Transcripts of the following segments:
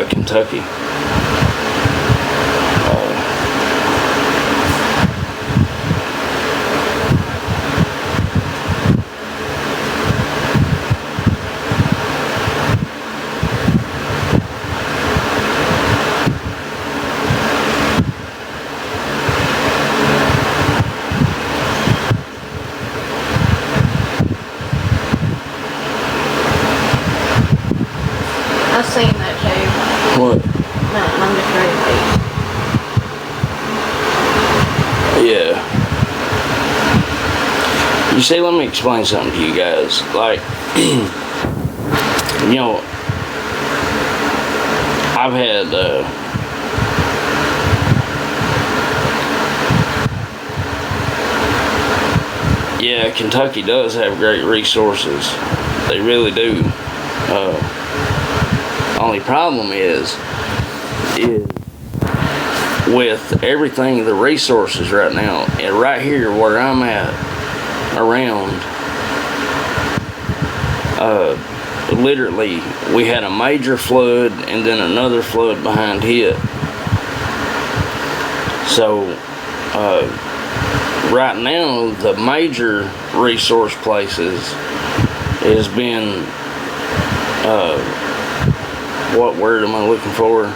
Kentucky. I've seen that too. What? No, I'm just ready to Yeah. You see, let me explain something to you guys. Like, you know, I've had, yeah, Kentucky does have great resources. They really do. Only problem is with everything, the resources right now, and right here where I'm at, around, literally, we had a major flood and then another flood behind it. So, right now, the major resource places has been, what word am I looking for?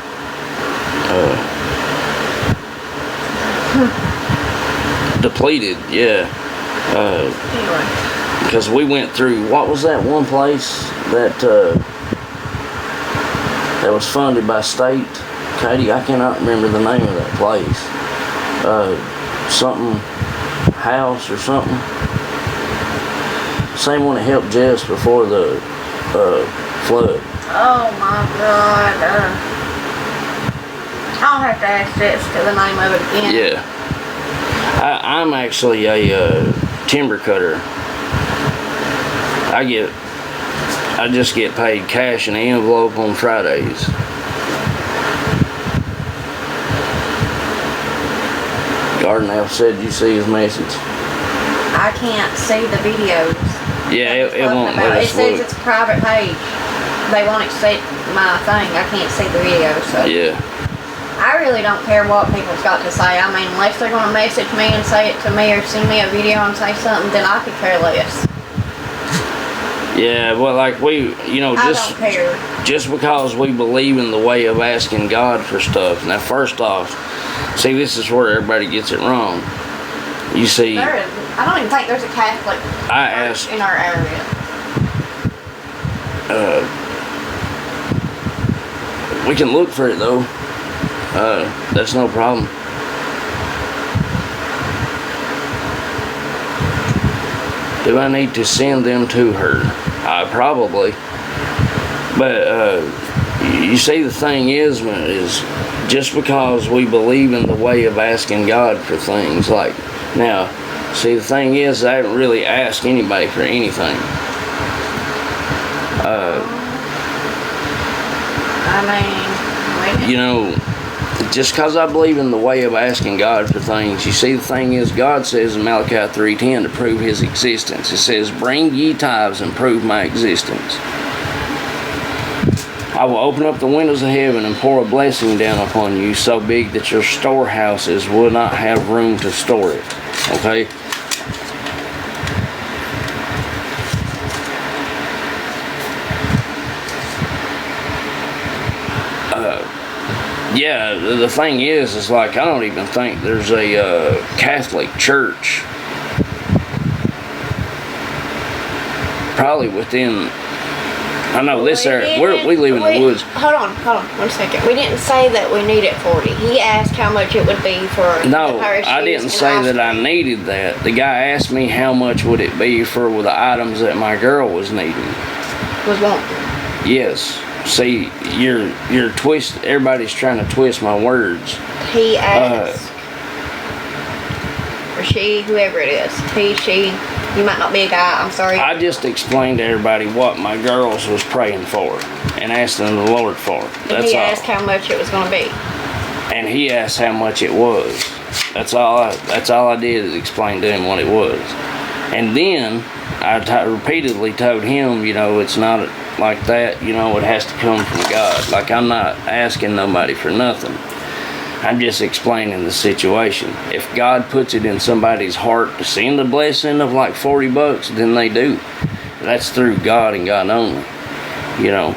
Depleted, yeah. anyway. Because we went through, what was that one place that that was funded by state? Katie, I cannot remember the name of that place. Something house or something. Same one that helped Jess before the flood. Oh my God. I'll have to ask Jessica the name of it again. Yeah. I'm actually a timber cutter. I just get paid cash in an envelope on Fridays. Gardner said you see his message. I can't see the videos. Yeah, it won't let us It says look. it's a private page. They won't accept my thing. I can't see the video, so. Yeah. I really don't care what people's got to say. I mean, unless they're going to message me and say it to me or send me a video and say something, then I could care less. Yeah, well, like we, you know, I don't care. just because we believe in the way of asking God for stuff. Now, first off, see, this is where everybody gets it wrong. You see, I don't even think there's a Catholic church in our area. We can look for it though. That's no problem. Do I need to send them to her? Probably. But you see, the thing is just because we believe in the way of asking God for things, like, now, see, the thing is, I haven't really asked anybody for anything. I mean, You know, just because I believe in the way of asking God for things, you see, the thing is, God says in Malachi 3:10 to prove His existence. It says, "Bring ye tithes and prove my existence. I will open up the windows of heaven and pour a blessing down upon you so big that your storehouses will not have room to store it." Okay? Yeah, the thing is like, I don't even think there's a Catholic church probably within, I know this area, we live in the woods. Hold on 1 second. We didn't say that we needed 40. He asked how much it would be for No, the parish I dues didn't and say ice that I cream. needed that. The guy asked me how much would it be for the items that my girl was needing. Was wanting. Yes. See, you're twist. Everybody's trying to twist my words. He asked, or she, whoever it is, he, she. You might not be a guy. I'm sorry. I just explained to everybody what my girls was praying for and asking the Lord for. And That's he all. asked how much it was going to be. And he asked how much it was. That's all I did is explain to him what it was. And then repeatedly told him, you know, it's not like that, you know, it has to come from God. Like, I'm not asking nobody for nothing. I'm just explaining the situation. If God puts it in somebody's heart to send a blessing of like $40, then they do. That's through God and God only, you know.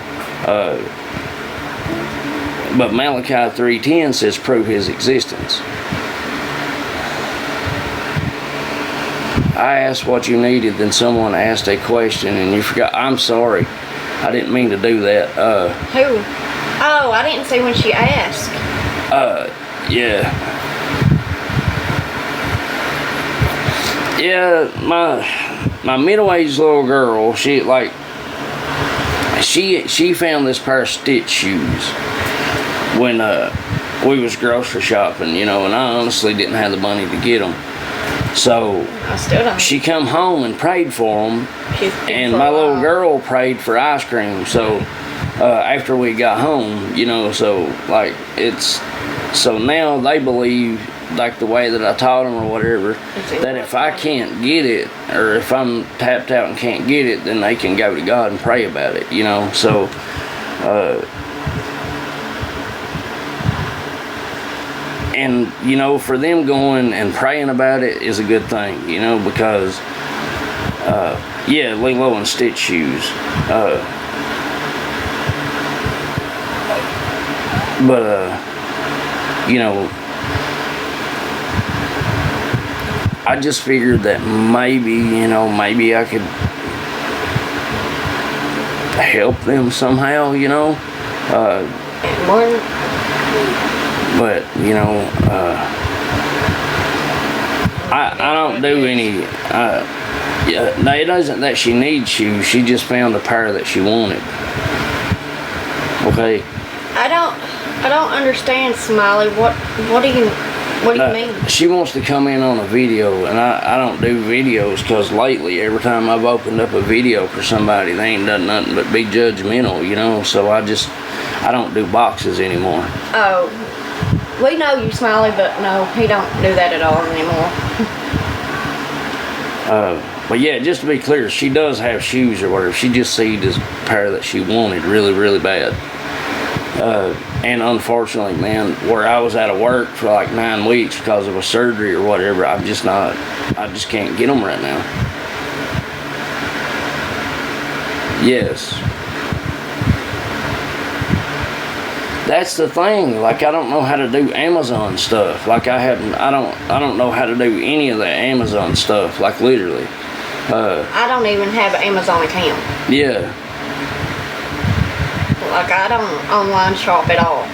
But Malachi 3:10 says prove his existence. I asked what you needed, then someone asked a question and you forgot. I'm sorry. I didn't mean to do that. Who? Oh, I didn't see when she asked. Yeah. Yeah, my middle-aged little girl, she found this pair of Stitch shoes when we was grocery shopping, you know, and I honestly didn't have the money to get them. So I still don't. she come home and prayed for them, and my little girl prayed for ice cream. So after we got home, you know, so like so now they believe, like the way that I taught them or whatever, that if I can't get it, or if I'm tapped out and can't get it, then they can go to God and pray about it, you know. So and you know, for them going and praying about it is a good thing, you know, because yeah, Lilo and Stitch shoes, but you know, I just figured that maybe, you know, maybe I could help them somehow, you know. But you know, I don't do any. Yeah, no, it isn't that she needs shoes. She just found a pair that she wanted. Okay. I don't understand, Smiley. What do you mean? She wants to come in on a video, and I don't do videos because lately, every time I've opened up a video for somebody, they ain't done nothing but be judgmental, you know. So I don't do boxes anymore. Oh, we know you, Smiley, but no, he don't do that at all anymore. But yeah, just to be clear, she does have shoes or whatever. She just seen this pair that she wanted really, really bad. And unfortunately, man, where I was out of work for like 9 weeks because of a surgery or whatever, I just can't get them right now. Yes. That's the thing. Like, I don't know how to do Amazon stuff. Like, I don't know how to do any of that Amazon stuff. Like, literally. I don't even have an Amazon account. Yeah. Like, I don't online shop at all.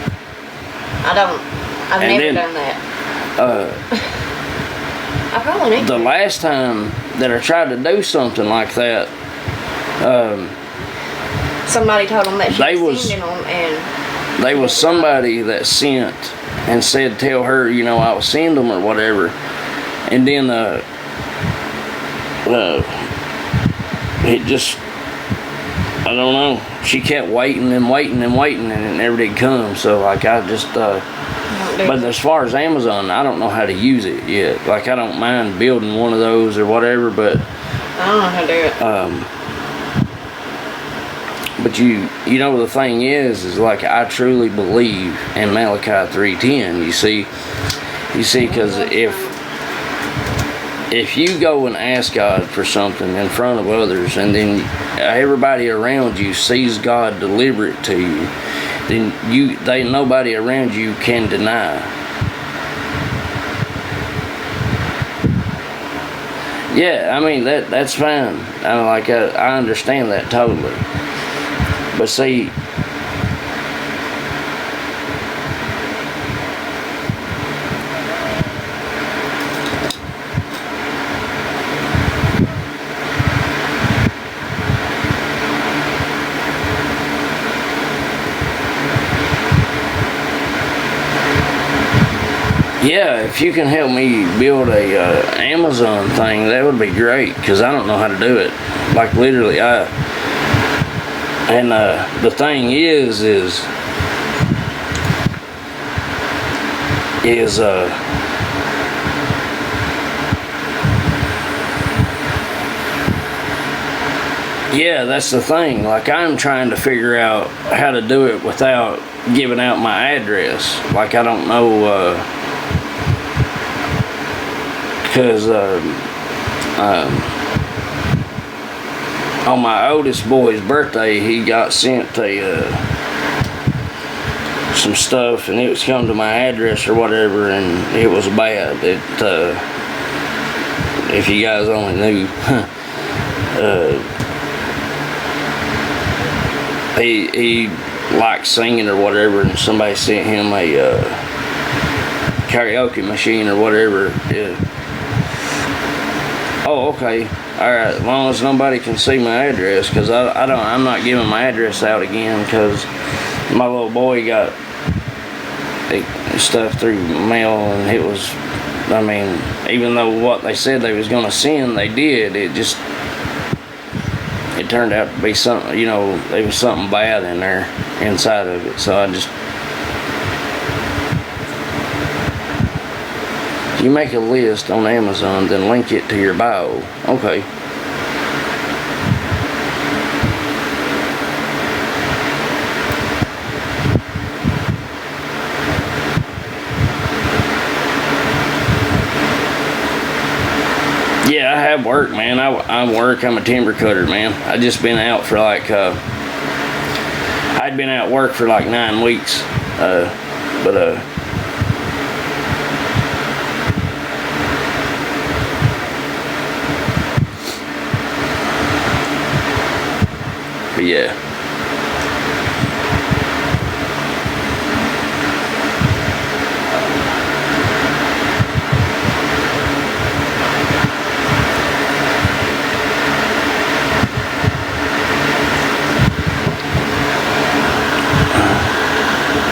I've never done that. I probably need to. The last time that I tried to do something like that, somebody told them that she was sending them, and there was somebody that sent and said, tell her, you know, I'll send them or whatever. And then it just, I don't know. She kept waiting and waiting and waiting, and it never did come. So, like, I just, but as far as Amazon, I don't know how to use it yet. Like, I don't mind building one of those or whatever, but I don't know how to do it. But you know, the thing is like, I truly believe in Malachi 3:10. You see, because if you go and ask God for something in front of others, and then everybody around you sees God deliver it to you, then nobody around you can deny. Yeah, I mean, that's fine. I understand that totally. But see, yeah, if you can help me build a Amazon thing, that would be great, because I don't know how to do it. Like, literally, and the thing is Yeah, that's the thing. Like, I'm trying to figure out how to do it without giving out my address. Like, I don't know, because on my oldest boy's birthday, he got sent some stuff, and it was come to my address or whatever, and it was bad. If you guys only knew, he liked singing or whatever, and somebody sent him a karaoke machine or whatever. Oh, okay. All right. As long as nobody can see my address, because I'm not giving my address out again, because my little boy got stuff through mail, and it was, I mean, even though what they said they was gonna send, they did. It turned out to be something, you know, there was something bad in there inside of it. So I just, you make a list on Amazon, then link it to your bio. Okay. Yeah, I have work, man. I work. I'm a timber cutter, man. I just been out for like, I'd been out work for like 9 weeks. But yeah.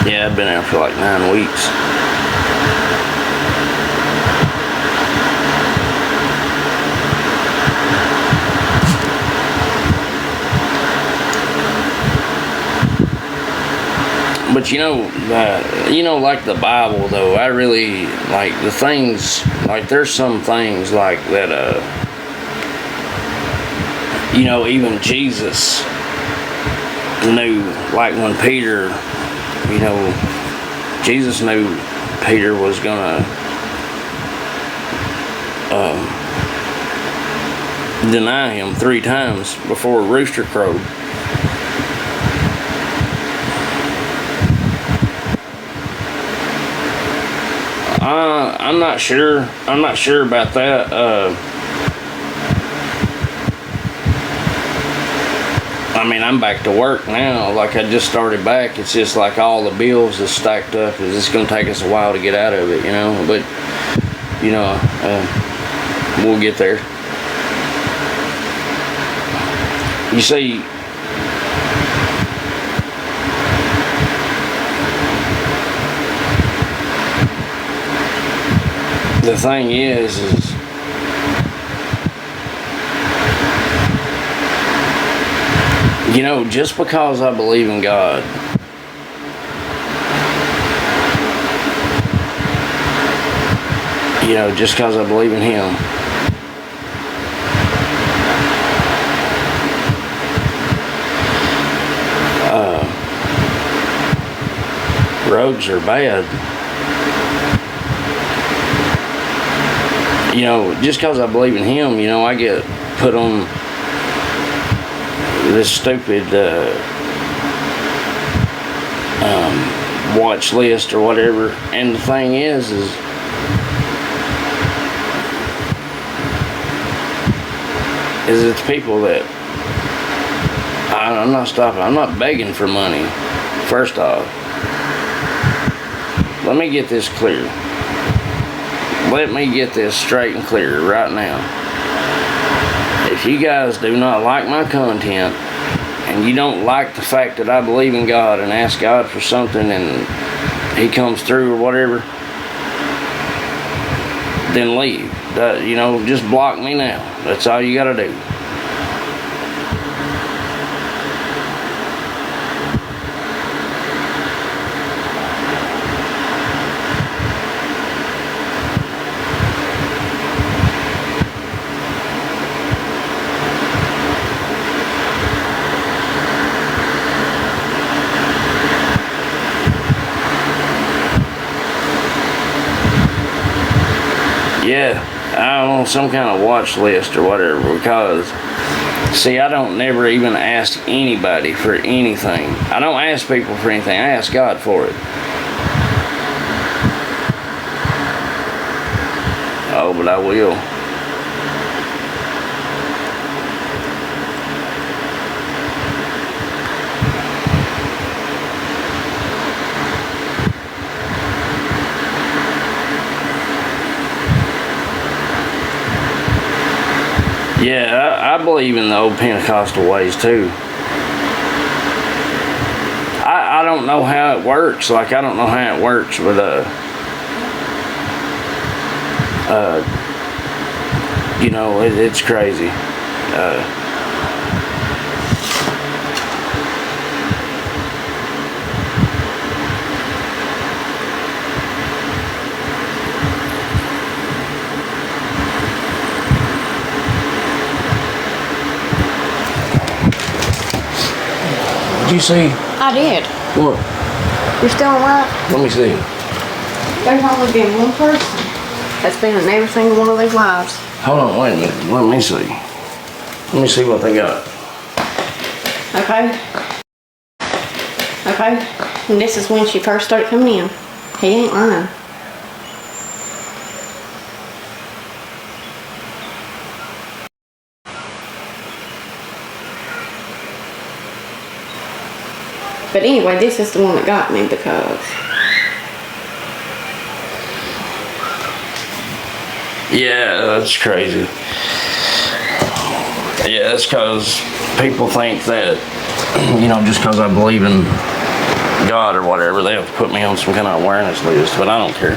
Yeah, I've been out for like 9 weeks. But you know, like the Bible though, I really like the things, like there's some things like that, you know, even Jesus knew, like when Peter, you know, Jesus knew Peter was gonna deny him 3 times before a rooster crowed. I'm not sure. I'm not sure about that. I mean, I'm back to work now. Like, I just started back. It's just like all the bills is stacked up. It's just gonna take us a while to get out of it, you know. But you know, we'll get there. You see, the thing is you know, just because I believe in God, you know, just because I believe in Him, roads are bad. You know, just because I believe in Him, you know, I get put on this stupid watch list or whatever. And the thing is it's people that I'm not stopping. I'm not begging for money. First off, let me get this clear. Let me get this straight and clear right now. If you guys do not like my content, and you don't like the fact that I believe in God and ask God for something and He comes through or whatever, then leave. You know, just block me now. That's all you gotta do. Yeah, I'm on some kind of watch list or whatever because, see, I don't never even ask anybody for anything. I don't ask people for anything. I ask God for it. Oh, but I will. Yeah, I believe in the old Pentecostal ways too. I don't know how it works. Like, I don't know how it works, but you know, it's crazy. Did you see? I did. What? You're still alive? Let me see. There's only been one person that's been in every single one of these lives. Hold on, wait a minute. Let me see. Let me see what they got. Okay. Okay. And this is when she first started coming in. He ain't lying. But anyway, this is the one that got me because... Yeah, that's crazy. Yeah, that's because people think that, you know, just because I believe in God or whatever, they have to put me on some kind of awareness list, but I don't care.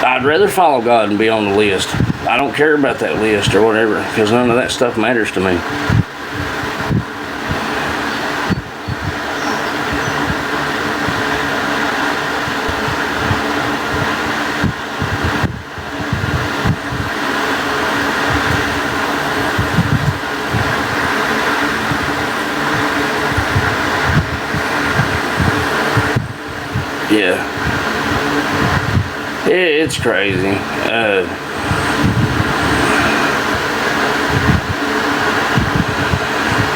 I'd rather follow God and be on the list. I don't care about that list or whatever, because none of that stuff matters to me. Yeah. It's crazy.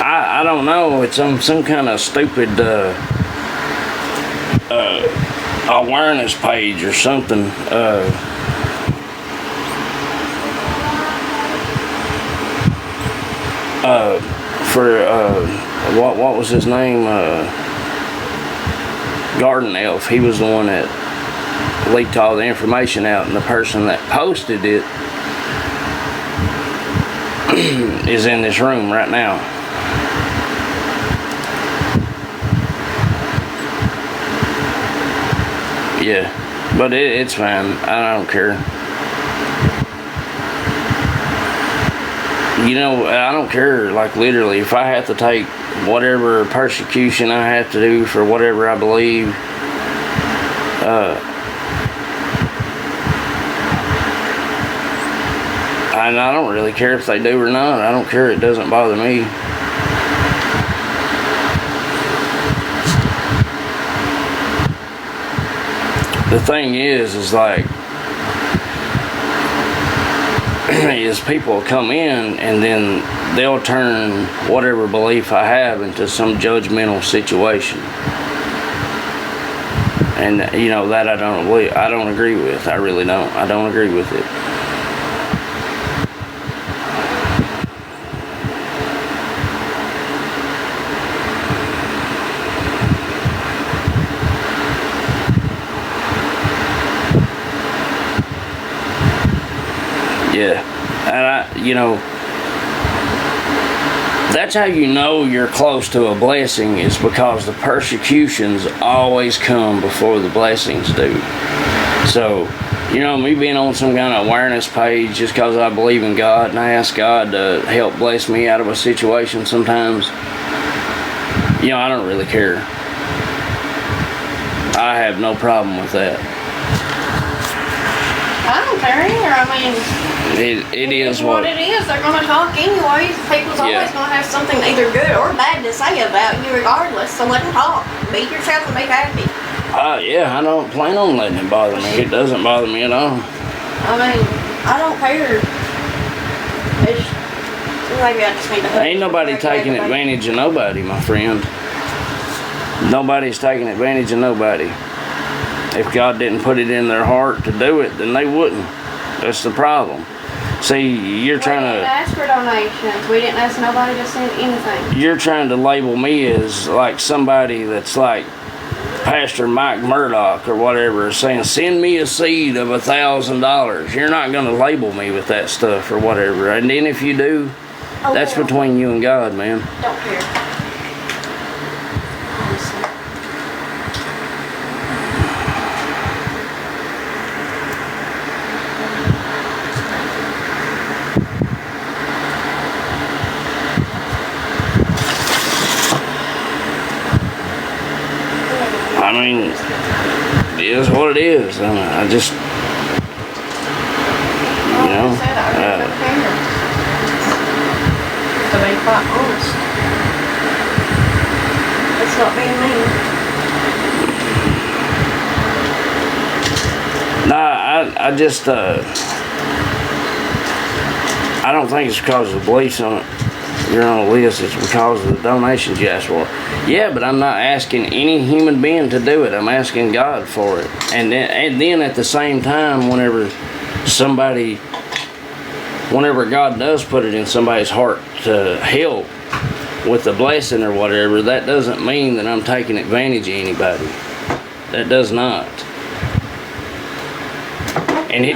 I don't know. It's on some kind of stupid awareness page or something. For what was his name? Garden Elf. He was the one that leaked all the information out, and the person that posted it is in this room right now. Yeah, but it's fine. I don't care. You know, I don't care. Like, literally, if I have to take whatever persecution I have to do for whatever I believe, and I don't really care if they do or not. I don't care. It doesn't bother me. The thing is like, is people come in and then they'll turn whatever belief I have into some judgmental situation. And, you know, that I don't agree with. I really don't. I don't agree with it. Yeah, and you know, that's how you know you're close to a blessing, is because the persecutions always come before the blessings do. So, you know, me being on some kind of awareness page just because I believe in God and I ask God to help bless me out of a situation sometimes, you know, I don't really care. I have no problem with that. I don't care either. I mean... It is what it is. They're going to talk anyways. People's always going to have something either good or bad to say about you regardless. So let them talk. Be yourself and be happy. Yeah, I don't plan on letting it bother me. It doesn't bother me at all. I mean, I don't care. It's, maybe I just need to. Ain't nobody taking advantage of nobody, my friend. Nobody's taking advantage of nobody. If God didn't put it in their heart to do it, then they wouldn't. That's the problem. See, you're trying We didn't to... ask for donations. We didn't ask nobody to send anything. You're trying to label me as like somebody that's like Pastor Mike Murdoch or whatever, saying, send me a seed of $1,000. You're not going to label me with that stuff or whatever. And then if you do, that's between you and God, man. Don't care. Honestly. I mean, it is what it is. I mean, I just, you know, Like I said, I really don't care. To be quite honest. It's not being mean. nah, I just, I don't think it's because of the beliefs on it. You're on a list. It's because of the donations you asked for. Yeah, but I'm not asking any human being to do it. I'm asking God for it. And then at the same time, whenever God does put it in somebody's heart to help with the blessing or whatever, that doesn't mean that I'm taking advantage of anybody. That does not. And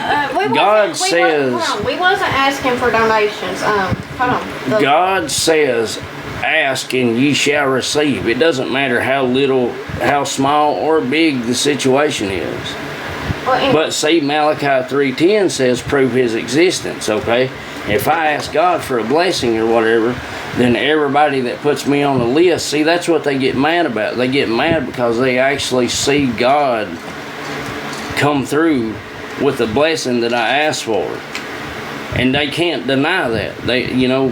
God says... We wasn't asking for donations. Hold on. God says, ask and ye shall receive. It doesn't matter how little, how small or big the situation is. But see, Malachi 3:10 says prove his existence, okay? If I ask God for a blessing or whatever, then everybody that puts me on the list, see, that's what they get mad about. They get mad because they actually see God come through with the blessing that I asked for. And they can't deny that.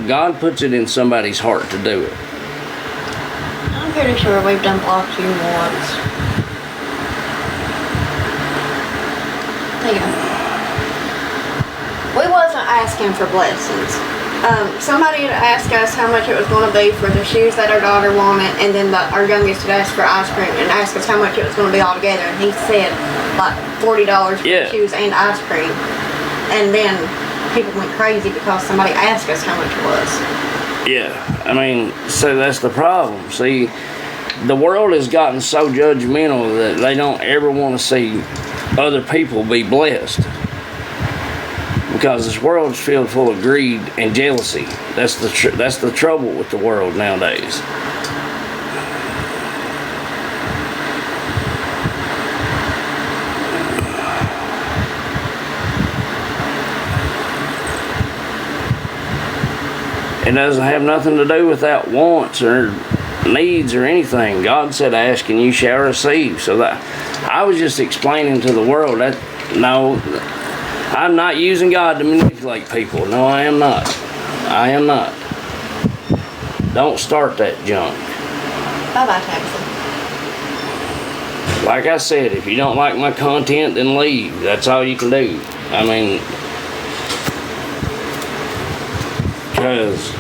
God puts it in somebody's heart to do it. I'm pretty sure we've done blocked you once. Yeah. We wasn't asking for blessings. Somebody had asked us how much it was going to be for the shoes that our daughter wanted, and then our youngest had asked for ice cream and asked us how much it was going to be all together, and he said like $40 for the shoes and ice cream. And then people went crazy because somebody asked us how much it was. Yeah, I mean, so that's the problem. See, the world has gotten so judgmental that they don't ever want to see other people be blessed. Because this world's filled full of greed and jealousy. That's the trouble with the world nowadays. It doesn't have nothing to do with that wants or needs or anything. God said, ask and you shall receive. So that I was just explaining to the world that, no, I'm not using God to manipulate people. No, I am not. I am not. Don't start that junk. Bye-bye, Tabitha. Like I said, if you don't like my content, then leave. That's all you can do. I mean, because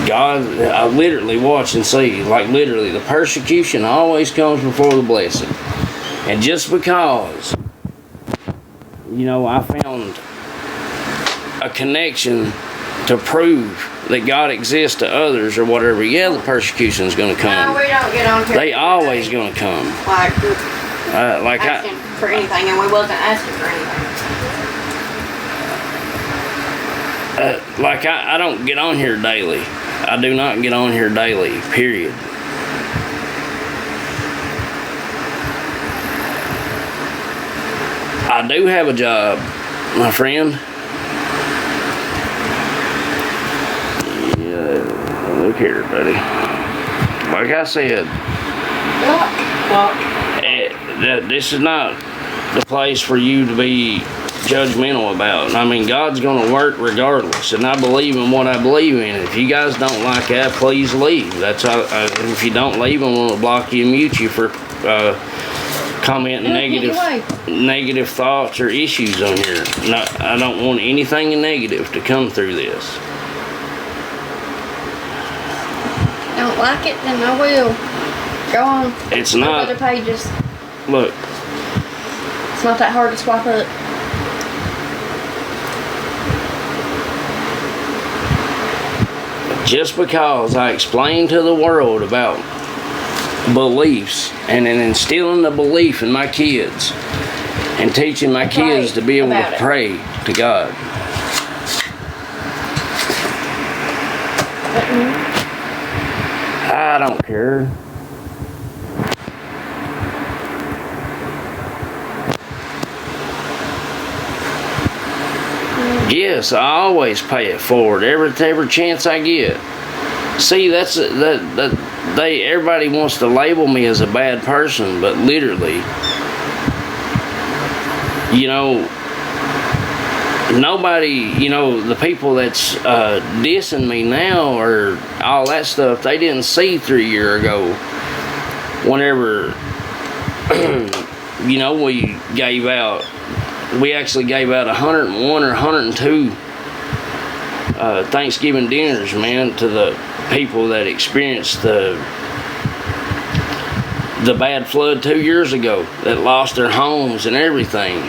God, I literally watch and see, like literally, the persecution always comes before the blessing. And just because, I found a connection to prove that God exists to others or whatever, yeah, the persecution's going to come. No, we don't get on here. They always going to come. Like asking for anything, and we wasn't asking for anything. I don't get on here daily. I do not get on here daily, period. I do have a job, my friend. Yeah, look here, buddy. Like I said, this is not the place for you to be judgmental about. I mean, God's going to work regardless, and I believe in what I believe in. If you guys don't like that, please leave. That's how, if you don't leave, I'm going to block you and mute you for commenting negative thoughts or issues on here. No, I don't want anything negative to come through this. Don't like it, then I will. Go on. It's Look not. other pages. Look, It's not that hard to swipe up. just because I explain to the world about beliefs and then instilling the belief in my kids and teaching my kids to be able to pray to God. I don't care. Yes, I always pay it forward every chance I get. See, everybody wants to label me as a bad person, but literally, you know, nobody, you know, the people that's dissing me now or all that stuff, they didn't see 3 years ago whenever, you know, we actually gave out 101 or 102 Thanksgiving dinners, man, to the people that experienced the bad flood 2 years ago, that lost their homes and everything.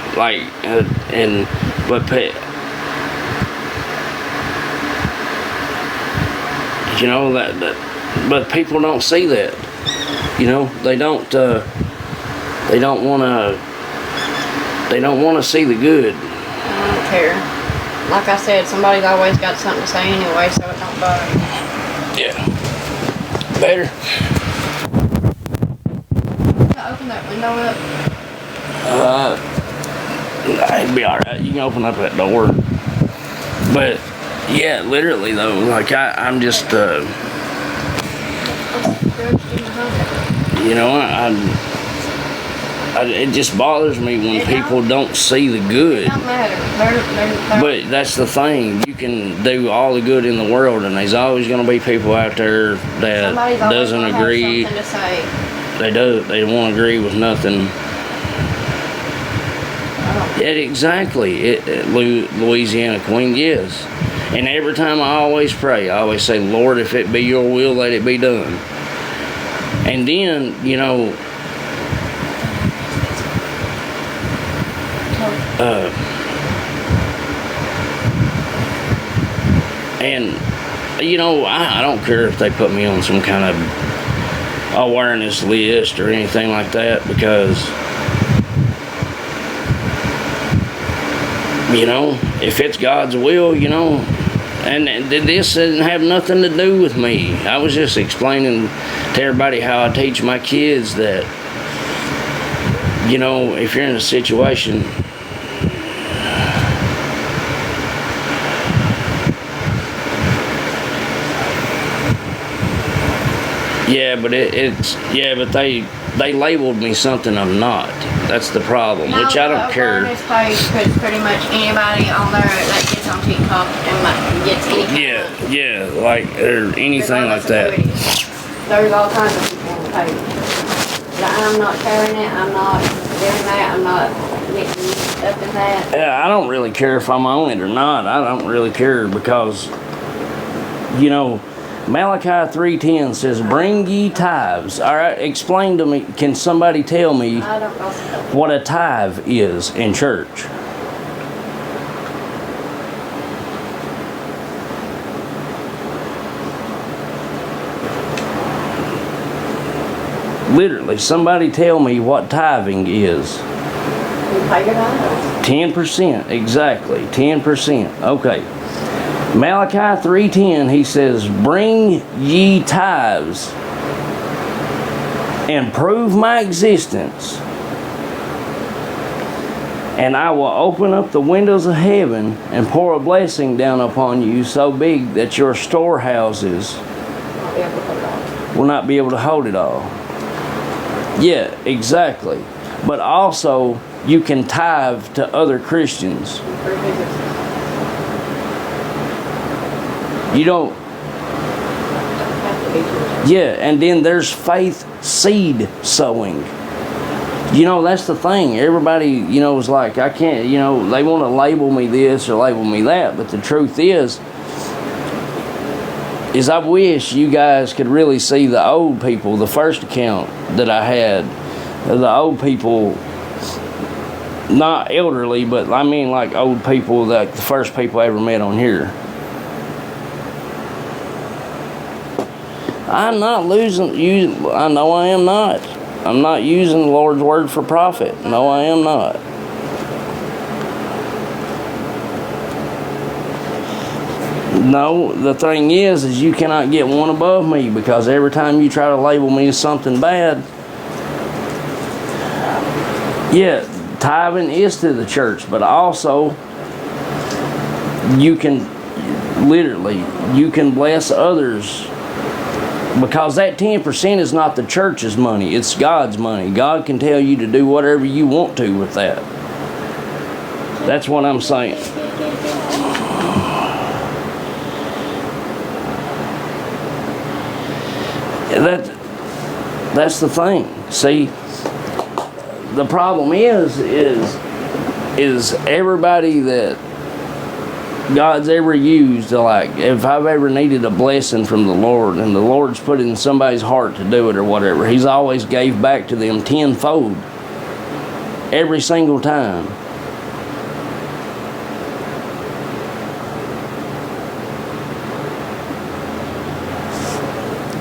You know, but people don't see that. You know, they don't want to see the good. I don't care. Like I said, somebody's always got something to say anyway, so it don't bother me. Yeah. Better. Open that window up. It'd be alright. You can open up that door. But, yeah, literally, though, like, I'm just, you know, it just bothers me when people don't see the good. It don't matter. They're But that's the thing. You can do all the good in the world, and there's always going to be people out there that doesn't agree. Have something to say. They won't agree with nothing. Exactly. Louisiana Queen, yes. And every time I always pray, I always say, Lord, if it be your will, let it be done. And then, you know, and you know, I don't care if they put me on some kind of awareness list or anything like that, because, you know, if it's God's will, you know, and this didn't have nothing to do with me. I was just explaining to everybody how I teach my kids that, you know, if you're in a situation, but they labeled me something I'm not. That's the problem, which I don't care. This page puts pretty much anybody on there that gets on TikTok and gets any kind of, or anything like that. There's all kinds of people on the page. I'm not sharing it. I'm not doing that. I'm not mixing up in that. Yeah, I don't really care if I'm on it or not. I don't really care because, you know, Malachi 3:10 says, bring ye tithes. All right, explain to me, can somebody tell me I don't know. what a tithe is in church? Literally, somebody tell me what tithing is. You pay your tithes. 10%, exactly, 10%. Okay. Malachi 3:10, he says, bring ye tithes and prove my existence, and I will open up the windows of heaven and pour a blessing down upon you so big that your storehouses will not be able to hold it all. Yeah, exactly. But also, you can tithe to other Christians. You don't. Yeah, and then there's faith seed sowing. You know, that's the thing. Everybody, you know, is like, I can't, you know, they want to label me this or label me that. But the truth is I wish you guys could really see the old people, the first account that I had, the old people, not elderly, but I mean like old people, like the first people I ever met on here. I'm not losing you. I know I am not. I'm not using the Lord's word for profit. No, I am not. No, the thing is you cannot get one above me, because every time you try to label me as something bad, yeah, tithing is to the church, but also you can bless others, because that 10% is not the church's money, it's God's money. God can tell you to do whatever you want to with that. That's what I'm saying. That's the thing. See, the problem is everybody that God's ever used to, like, if I've ever needed a blessing from the Lord and the Lord's put it in somebody's heart to do it or whatever, He's always gave back to them tenfold every single time.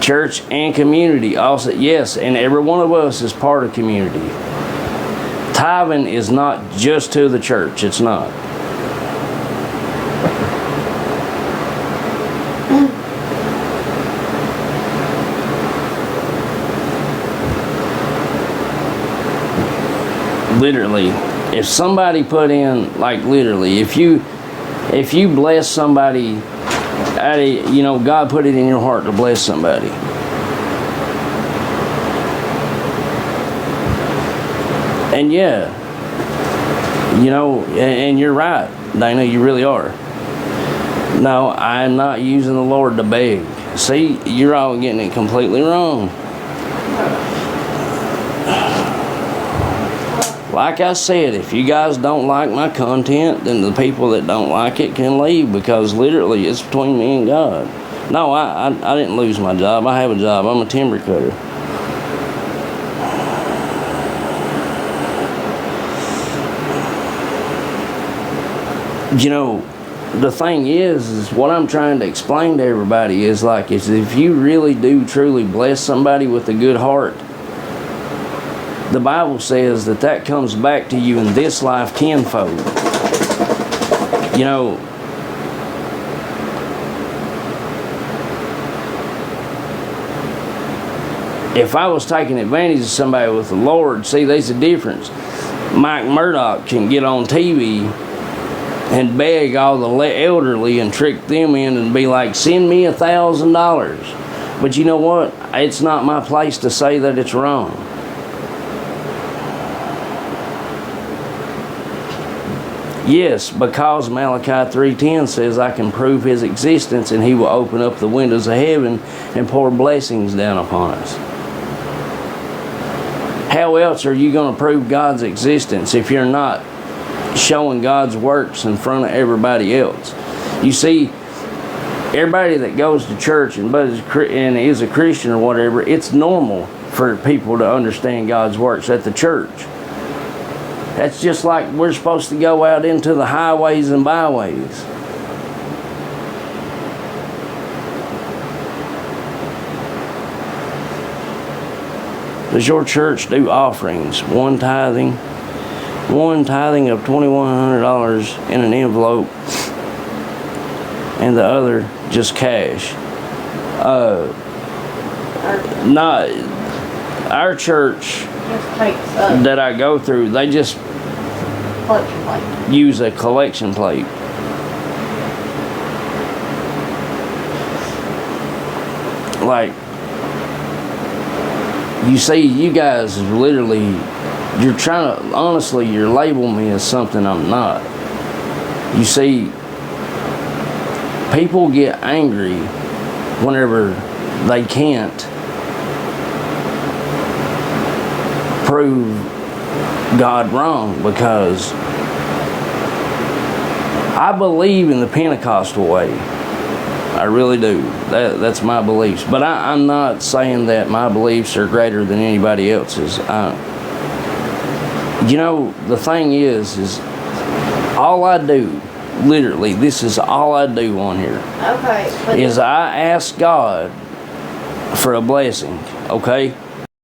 Church and community also, yes, and every one of us is part of community. Tithing is not just to the church, it's not. Literally, if somebody put in, like, literally, if you bless somebody, you know, God put it in your heart to bless somebody. And yeah, you know, and you're right, Dana, you really are. No, I'm not using the Lord to beg. See, you're all getting it completely wrong. Like I said, if you guys don't like my content, then the people that don't like it can leave, because literally it's between me and God. No, I didn't lose my job. I have a job. I'm a timber cutter. You know, the thing is what I'm trying to explain to everybody is, like, is if you really do truly bless somebody with a good heart, the Bible says that comes back to you in this life tenfold. You know, if I was taking advantage of somebody with the Lord, see, there's a difference. Mike Murdoch can get on TV and beg all the elderly and trick them in and be like, send me $1,000. But you know what? It's not my place to say that it's wrong. Yes, because Malachi 3:10 says I can prove His existence and He will open up the windows of heaven and pour blessings down upon us. How else are you going to prove God's existence if you're not showing God's works in front of everybody else? You see, everybody that goes to church and is a Christian or whatever, it's normal for people to understand God's works at the church. That's just like we're supposed to go out into the highways and byways. Does your church do offerings? One tithing of $2,100 in an envelope, and the other just cash. Not our church that I go through, they just use a collection plate. Like, you see, you guys literally, you're trying to, honestly, you're labeling me as something I'm not. You see, people get angry whenever they can't prove God wrong, because I believe in the Pentecostal way. I really do. That's my beliefs. But I'm not saying that my beliefs are greater than anybody else's. You know, the thing is all I do, literally, this is all I do on here, Okay. But is I ask God for a blessing, okay?